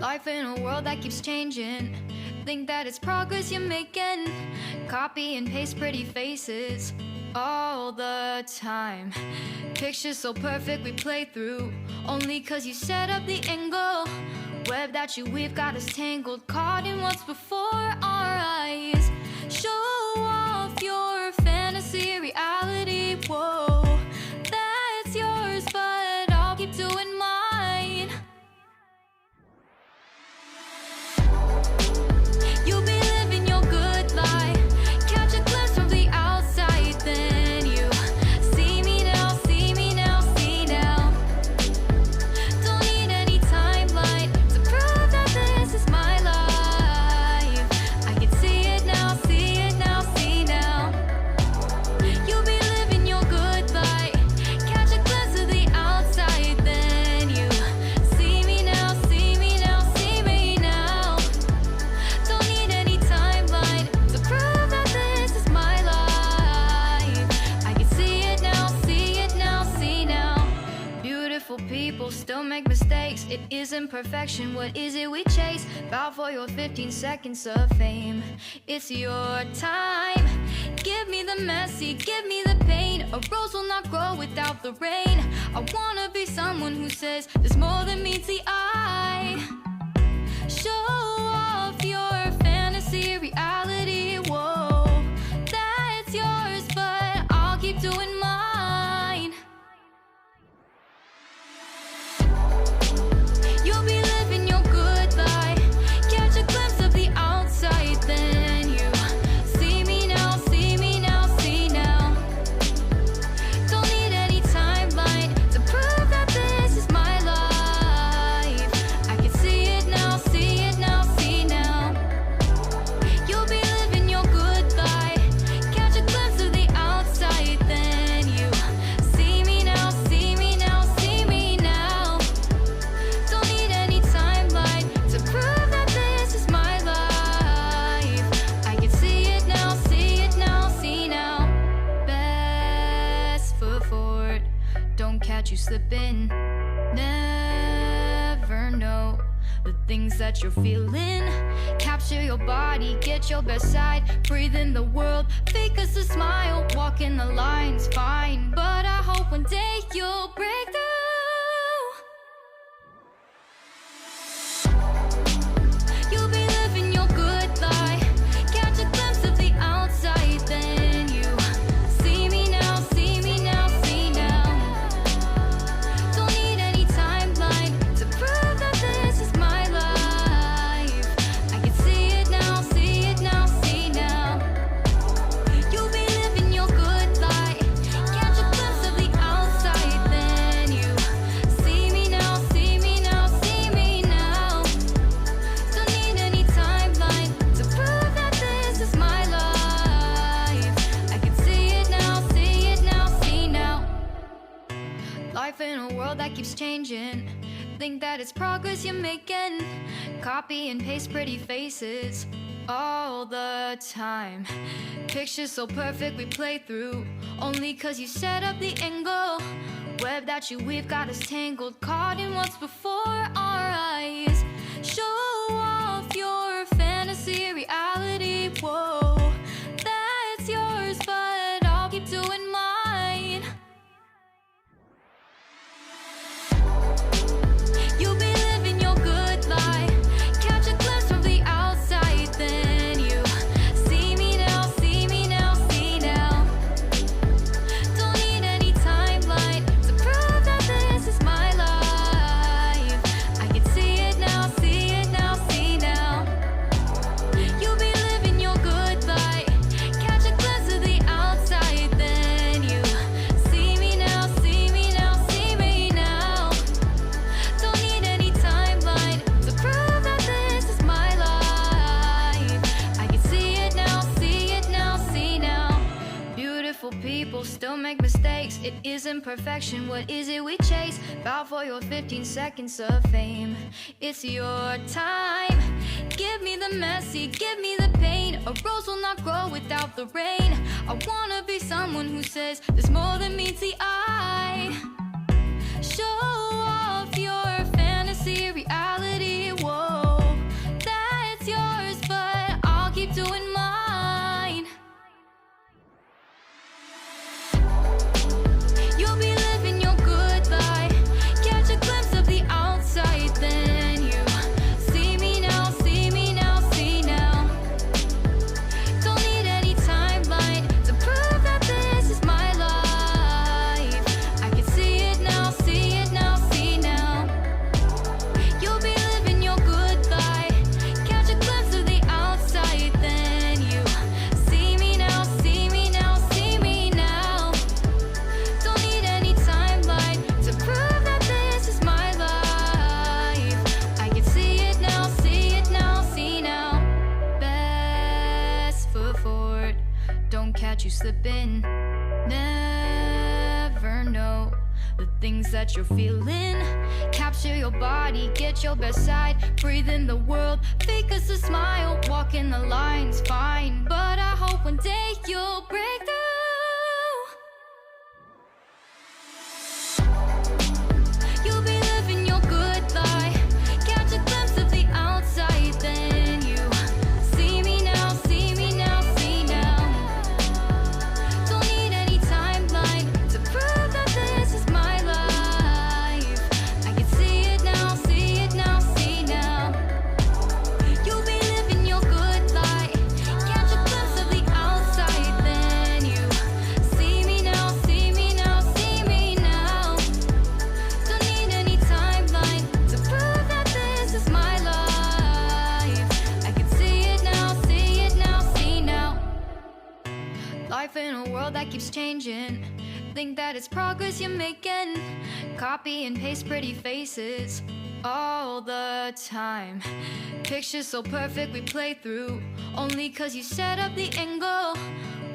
Life in a world that keeps changing. Think that it's progress you're making. Copy and paste pretty faces all the time. Pictures so perfect we play through, only cause you set up the angle. Web that you weave got us tangled, caught in what's before our eyes. Show off your fantasy reality, whoa, that's yours, but I'll keep doing mine. You'll be living your good life, catch a glimpse from the outside, then you see me now, see me now, see now. Don't need any timeline to prove that this is my life. I can see it now, see it now, see now. You'll be living your good life, catch a glimpse of the outside, then you see me now, see me now, see me now. Don't need any timeline to prove that this is my life. I can see it now, see it now, see now. Beautiful people still make mistakes. It isn't perfection, what is it we chase? Bow for your 15 seconds of fame. It's your time. Give me the messy, give me the pain. A rose will not grow without the rain. I wanna be someone who says there's more than meets the eye. Show off your fantasy reality, whoa, that's yours, but I'll keep doing mine. You'll be living your good life, catch a glimpse of the outside, then you see me now, see me now, see now. Don't need any timeline to prove that this is my life. I can see it now, see it now, see now. You'll be living your good life, catch a glimpse of the outside, then you see me now, see me now, see me now. Don't need any timeline to prove that this is my life. I can see it now, see it now, see now. Best foot forward, don't catch you slipping. Never know the things that you're feeling. Capture your body, get your best side. Breathe in the world, fake us a smile. Walking the lines, fine, but I hope one day you'll break through. You'll be living your good life, catch a glimpse of the outside, then you see me now, see me now, see now. Don't need any timeline to prove that this is my life. I can see it now, see it now, see now. You'll be living your good life, catch a glimpse of the outside, then you see me now, see me now, see me now. Don't need any timeline to prove that this is my life. I can see it now, see it now, see now. Life in a world that keeps changing. Think that it's progress you're making. Copy and paste pretty faces all the time. Pictures so perfect we play through, only cause you set up the angle. Web that you weave got us tangled, caught in what's before our eyes. Show off your fantasy reality, whoa, that's yours, but I'll keep doing mine. You'll be living your good life, catch a glimpse from the outside, then you see me now, see me now, see now. Don't need any timeline to prove that this is my life. I can see it now, see it now, see now. You'll be living your good life, catch a glimpse of the outside, then you see me now, see me now, see me now. Don't need any timeline to prove that this is my life. I can see it now, see it now, see now. Beautiful people still make mistakes. It isn't perfection, what is it we chase? Bow for your 15 seconds of fame. It's your time. Give me the messy, give me the pain. A rose will not grow without the rain. I wanna be someone who says there's more than meets the eye. Show off your fantasy reality, whoa, you slipping. Never know the things that you're feeling. Capture your body, get your best side. Breathe in the world, fake us a smile. Walking the lines, fine, but I hope one day you'll break through. You'll be living your good life. Catch a glimpse of the outside, then you see me now, see me now, see now. Don't need any timeline to prove that this is my life. I can see it now, see it now, see now. You'll be living your good life. Catch a glimpse of the outside, then you see me now, see me now, see me now. Don't need any timeline to prove that this is my life. I can see it now, see it now, see now. Life in a world that keeps changing. Think that it's progress you're making. Copy and paste pretty faces all the time. Pictures so perfect we play through, only cause you set up the angle.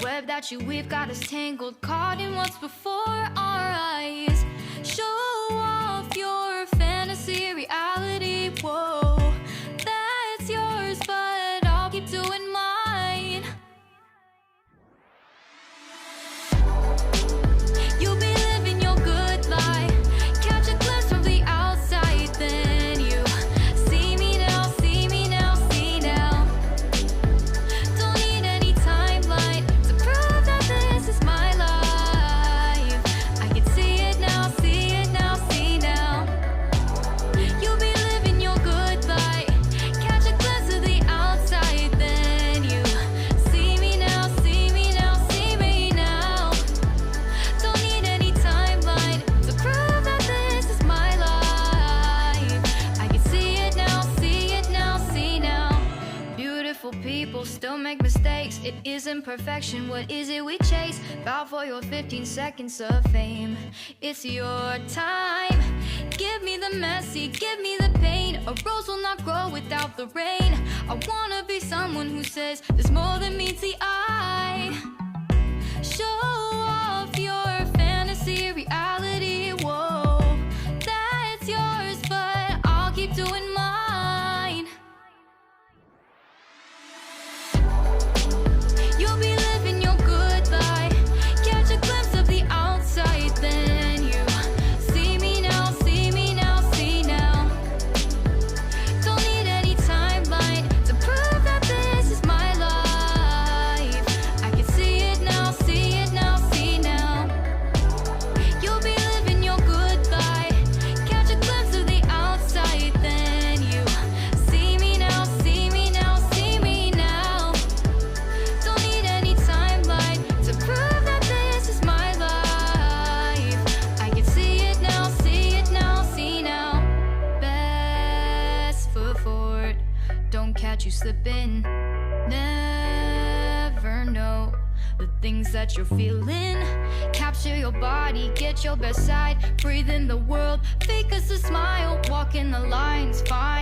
Web that you weave got us tangled, caught in what's before our eyes. Show off your fantasy, reality, whoa. That's yours, but I'll keep doing mine. You'll be living your good life. Catch a glimpse from the outside, then you see me now, see me now, see now. Don't need any timeline to prove that this is my life. I can see it now, see it now, see now. You'll be living your good life. Catch a glimpse of the outside, then you see me now, see me now, see me now. Don't need any timeline to prove that this is my life. I can see it now, see it now, see now. Beautiful people still make mistakes. It isn't perfection, what is it we chase? Bow for your 15 seconds of fame. It's your time. Give me the messy, give me the pain. A rose will not grow without the rain. I wanna be someone who says there's more than meets the eye. Show off your fantasy, reality, whoa. That's yours, but I'll keep doing mine. You'll be living your good life. Catch a glimpse of the outside, then you see me now, see me now, see now. Don't need any timeline to prove that this is my life. I can see it now, see it now, see now. You'll be living your good life. Catch a glimpse of the outside, then you see me now, see me now, see me now. Don't need any timeline to prove that this is my life. I can see it now, see it now, see now. Best foot forward, don't catch you slipping. Never know the things that you're feeling. Capture your body, get your best side. Breathe in the world, fake us a smile. Walking the lines, fine.